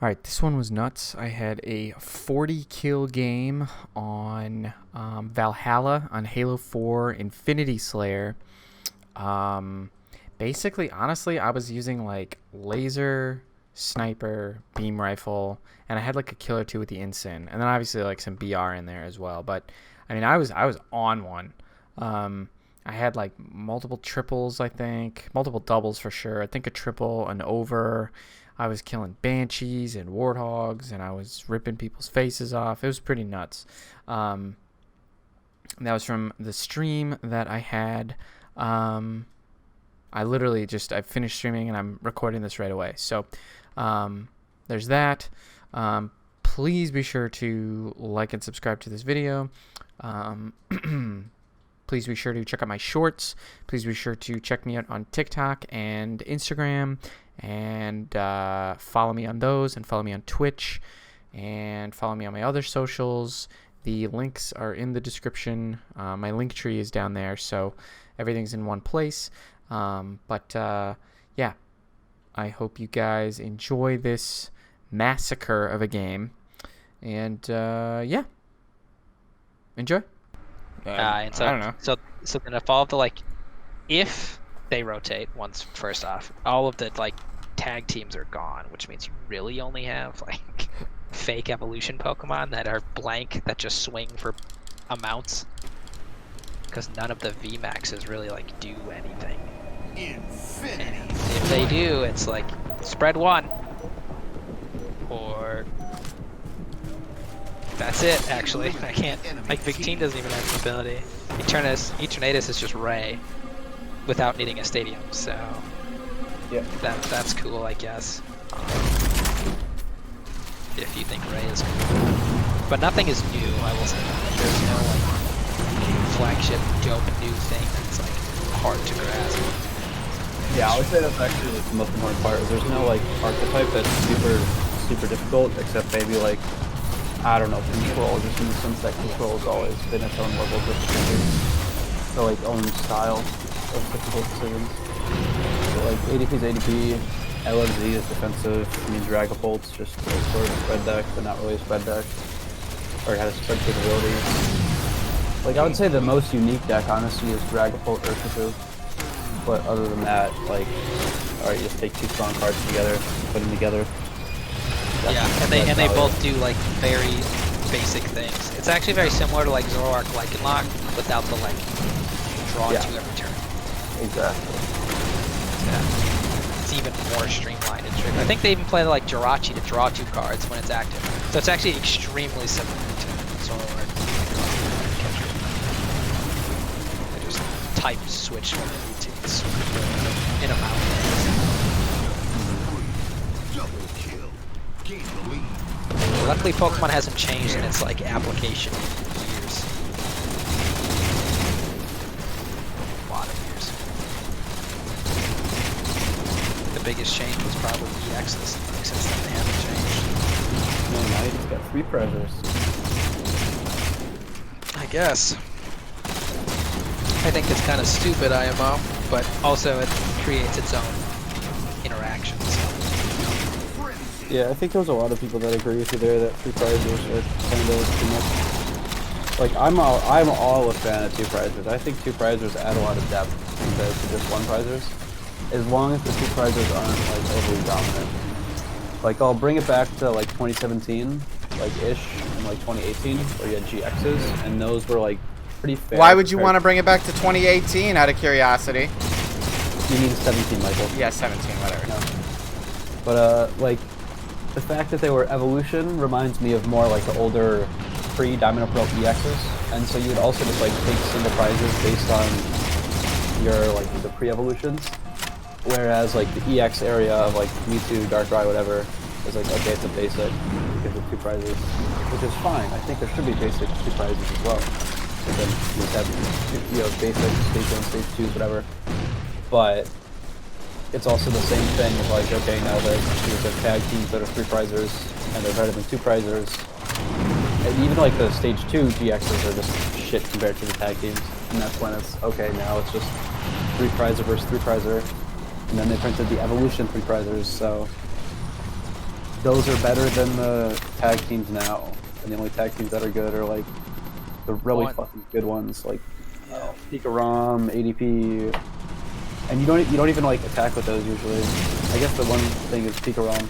Alright, this one was nuts. I had a 40 kill game on Valhalla on Halo 4 Infinity Slayer. Basically, honestly, I was using like laser, sniper, beam rifle, and I had like a kill or two with the ensign, and then obviously like some BR in there as well. But I mean, I was on one. I had like multiple triples, I think, multiple doubles for sure. I think a triple, an over. I was killing banshees and warthogs, and I was ripping people's faces off. It was pretty nuts. That was from the stream that I had. I literally I finished streaming and I'm recording this right away. So there's that. Please be sure to like and subscribe to this video. Please be sure to check out my shorts. Please be sure to check me out on TikTok and Instagram, and follow me on those, and follow me on Twitch, and follow me on my other socials. The links are in the description. My link tree is down there, so everything's in one place. Yeah, I hope you guys enjoy this massacre of a game, and yeah, enjoy. And so, I don't know. So then if all of the if they rotate once, first off, all of the tag teams are gone, which means you really only have fake evolution Pokemon that are blank that just swing for amounts, because none of the VMAXs really do anything. Infinity. And if they do, it's spread one, or that's it. Actually, I can't. Victine doesn't even have an ability. Eternatus is just Ray, without needing a stadium. So yeah, that's cool, I guess. If you think Ray is cool, but nothing is new. I will say that there's no flagship dope new thing that's hard to grasp. Yeah, I would say that's actually the most important part. There's no archetype that's super difficult, except maybe I don't know, control. Just in the sense that control has always been its own level of difficulty. So own style of difficult decisions. So ADP is ADP, LMZ is defensive. I mean, Dragapult's just sort of spread deck, but not really a spread deck, or it has spread capability. I would say the most unique deck honestly is Dragapult Urshifu. But other than that, alright, you just take two strong cards together, put them together. And they both do very basic things. It's actually very similar to Zoroark Lycanroc without the draw two every turn. Exactly. Yeah. It's even more streamlined and tricky. I think they even play Jirachi to draw two cards when it's active. So it's actually extremely similar to Zoroark. They just type switch when they need to. It's in a mountain. Luckily, Pokemon hasn't changed in its application in years. A lot of years. The biggest change was probably EXs. Since then, they haven't changed. No, now you just got 3 predators. I guess. I think it's kind of stupid, IMO, but also it creates its own interactions. Yeah, I think there's a lot of people that agree with you there that 3 prizers are kind of too much. I'm all a fan of 2 prizers. I think 2 prizers add a lot of depth compared to just 1 prizers, as long as the 2 prizers aren't overly dominant. I'll bring it back to 2017, ish, and 2018, where you had GXs, and those were pretty fair. Why would you want to bring it back to 2018 out of curiosity? You mean 17, Michael? Yeah, 17, whatever. No. But the fact that they were evolution reminds me of more the older pre-Diamond and Pearl EXs, and so you would also just take single prizes based on your the pre-evolutions, whereas the EX area of Mewtwo, Darkrai, whatever is okay, it's a basic because of 2 prizes, which is fine. I think there should be basic 2 prizes as well. And then you just have basic stage 1, stage 2, whatever. But it's also the same thing of okay, now there's tag teams that are 3 prizers and they're better than 2 prizers. And even the stage 2 GXs are just shit compared to the tag teams. And that's when it's okay, now it's just 3 prizer versus 3 prizer. And then they printed the evolution 3 prizers, so those are better than the tag teams now. And the only tag teams that are good are like the really fucking good ones, like Pika Rom, ADP, and you don't even like attack with those usually. I guess the one thing is Pika Rom,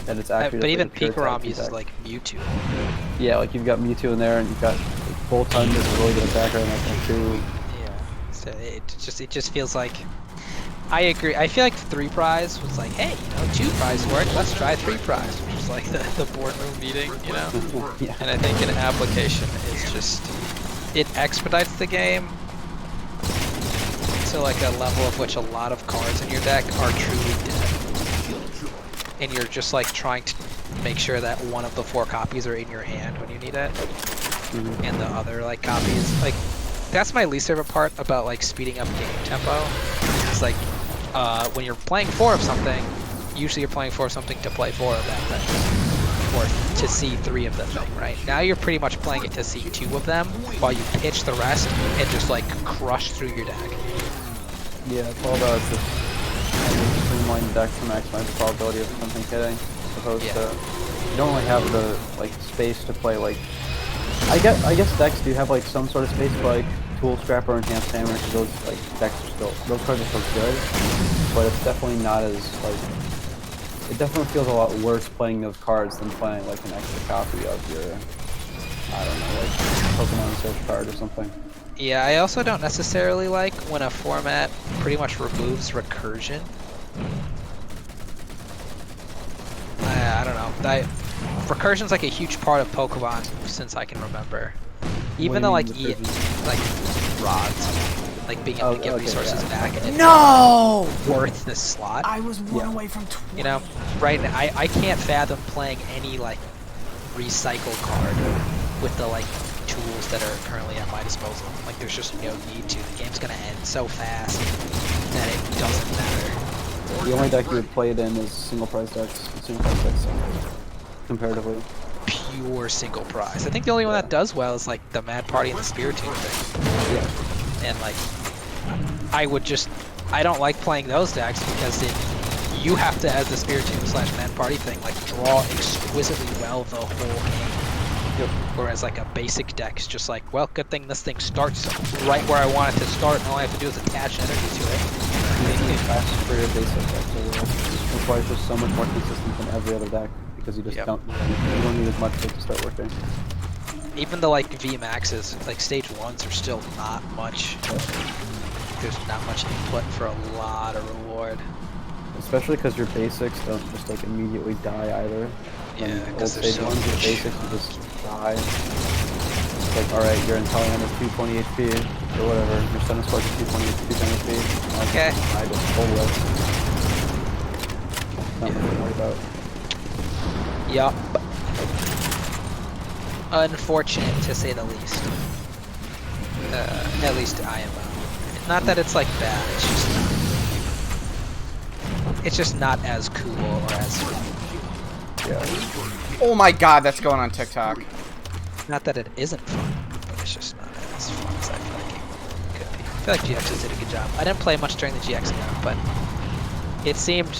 and it's actually. But just, even like, a pure Pika Rom tag team uses tag. like Mewtwo. Yeah, like you've got Mewtwo in there, and you've got like, Boltund is a really good attacker, and like two. Yeah. So it just feels like. I agree. I feel like 3 prize was like, hey, 2 prize work. Let's try 3 prize, which is like the boardroom meeting, Yeah. And I think an application is just it expedites the game to like a level of which a lot of cards in your deck are truly dead, and you're just like trying to make sure that one of the 4 copies are in your hand when you need it, and the other like copies like. That's my least favorite part about like speeding up game tempo. It's like when you're playing 4 of something, usually you're playing 4 of something to play 4 of that thing, or to see 3 of the thing, right? Now you're pretty much playing it to see 2 of them, while you pitch the rest and just like crush through your deck. Yeah, it's all about just streamline deck to maximize the probability of something hitting, as opposed to you don't really have the like space to play like. I guess decks do have like some sort of space for like Tool Scrapper and Enhanced Hammer, because those like decks are still, those cards are still good, but it's definitely not as like, it definitely feels a lot worse playing those cards than playing like an extra copy of your, I don't know, like Pokemon Search card or something. Yeah, I also don't necessarily like when a format pretty much removes recursion. I don't know. Recursion's like a huge part of Pokemon since I can remember. Even though like like rods, like being able to get resources back and it's worth the slot. I was one away from 20. Right now I can't fathom playing any like recycle card with the like tools that are currently at my disposal. Like there's just no need to. The game's gonna end so fast that it doesn't matter. The only deck you would play it in is single prize decks, comparatively. Pure single prize. I think the only one that does well is like the Mad Party and the Spiritomb thing. Yeah. And like, I don't like playing those decks because you have to, as the Spiritomb / Mad Party thing, like draw exquisitely well the whole game. Yep. Whereas like a basic deck is just like, well, good thing this thing starts right where I want it to start, and all I have to do is attach energy to it. Fast for your basic deck, that's why it's just so much more consistent than every other deck, because you just don't need as much to start working. Even the like VMAXs, like stage 1s are still not much. There's not much input for a lot of reward. Especially because your basics don't just like immediately die either. Yeah, because old there's stage so ones, your much. basics you just die. It's like, alright, your Inteleon is 220 HP, or whatever, your Sun Spark is 220 HP. Okay. I just full list. Nothing to worry about. Yup. Unfortunate, to say the least. At least IMO. Not that it's like bad, it's just not as cool or as fun. Yeah. Oh my god, that's going on TikTok. Not that it isn't fun, but it's just not as fun as I feel like it could be. I feel like GXs did a good job. I didn't play much during the GX era, but it seemed,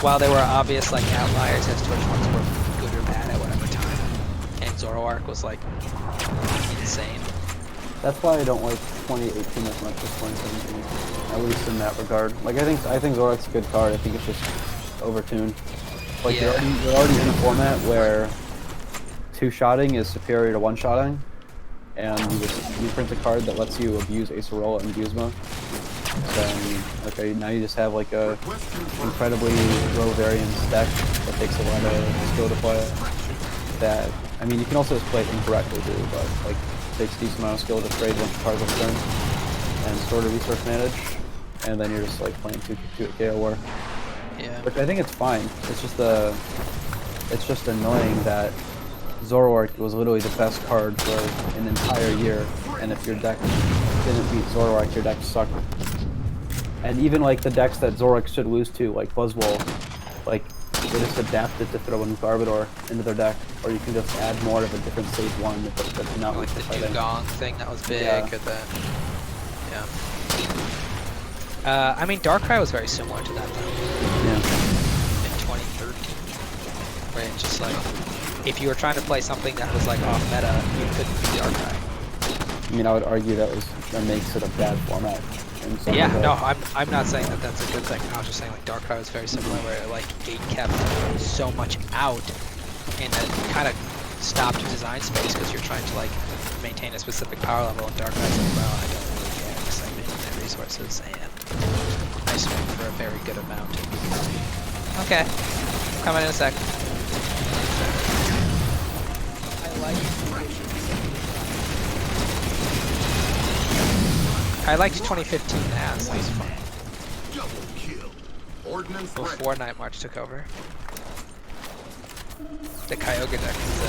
while there were obvious like outliers as to which ones were good or bad at whatever time, and Zoroark was like insane. That's why I don't like 2018 as much as 2017, at least in that regard. Like I think Zoroark's a good card. I think it's just overtuned. Like you're already in a format where 2-shotting is superior to 1-shotting, and you print a card that lets you abuse Acerola and Guzma. So okay, now you just have like a incredibly low variance deck that takes a lot of skill to play. That I mean, you can also just play it incorrectly too, but like it takes a decent amount of skill to trade once your cards are turn and sort of resource manage, and then you're just like playing 2 KO War. Yeah. Which I think it's fine. It's just annoying that Zoroark was literally the best card for an entire year, and if your deck didn't beat Zoroark, your deck sucked. And even like the decks that Zoroark should lose to, like Buzzwole, like they just adapted to throw in Garbodor into their deck, or you can just add more of a different stage 1 that's not Like the Dugong thing that was big, or the I mean, Darkrai was very similar to that though. Yeah. In 2013. Where it's just like, if you were trying to play something that was like off meta, you couldn't use Darkrai. I mean, I would argue that makes it a bad format. In some Yeah, regard. no, I'm not saying that that's a good thing. I was just saying like Darkrai was very similar, where it like gate kept so much out, and it kind of stopped design space because you're trying to like maintain a specific power level, and Darkrai's like, well, I don't really care because I manage my resources and I swing for a very good amount. Okay, coming in a sec. I liked 2015 as that was fun. Before Night March took over. The Kyogre deck is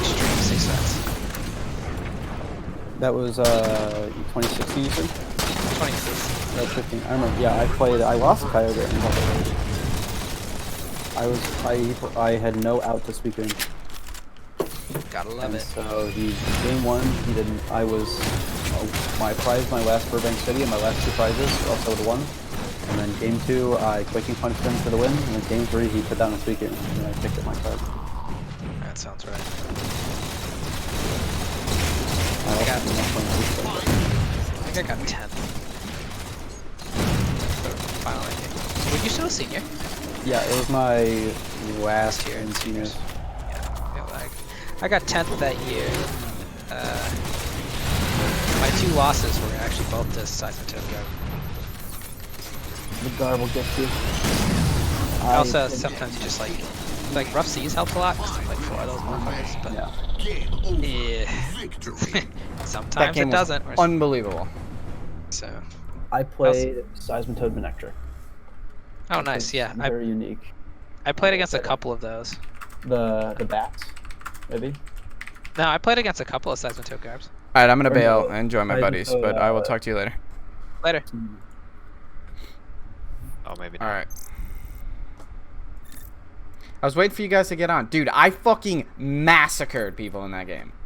extreme success. That was 2016, you said? 2016. That's 15. I remember. Yeah, I lost Kyogre. I had no out to speak in. Gotta love And it. so game one, he didn't. I was my last Burbank City, and my last 2 prizes also would have won. And then game 2, I Quaking punched him for the win. And then game 3, he put down a speaker, and I picked up my card. That sounds right. I got- also I think I got 10. Final ranking. Were you still a senior? yeah, it was my last Year in in seniors. Yeah, like I got 10th that year. My 2 losses were actually both to Seismitoad. The guard will get you. Also, sometimes you just like Rough Seas helped a lot. 'Cause there's like 4 of those motherfuckers, but Yeah. sometimes That game it doesn't. was unbelievable. So, I played Seismitoad Manectric. oh nice, yeah. Very unique. I played against a couple of those. The bats, maybe. No, I played against a couple of Seismitoad guards. All right, I'm gonna Or bail no, and join my I- buddies, but I will talk to you later. Later. Oh, maybe All not. right. I was waiting for you guys to get on. Dude, I fucking massacred people in that game.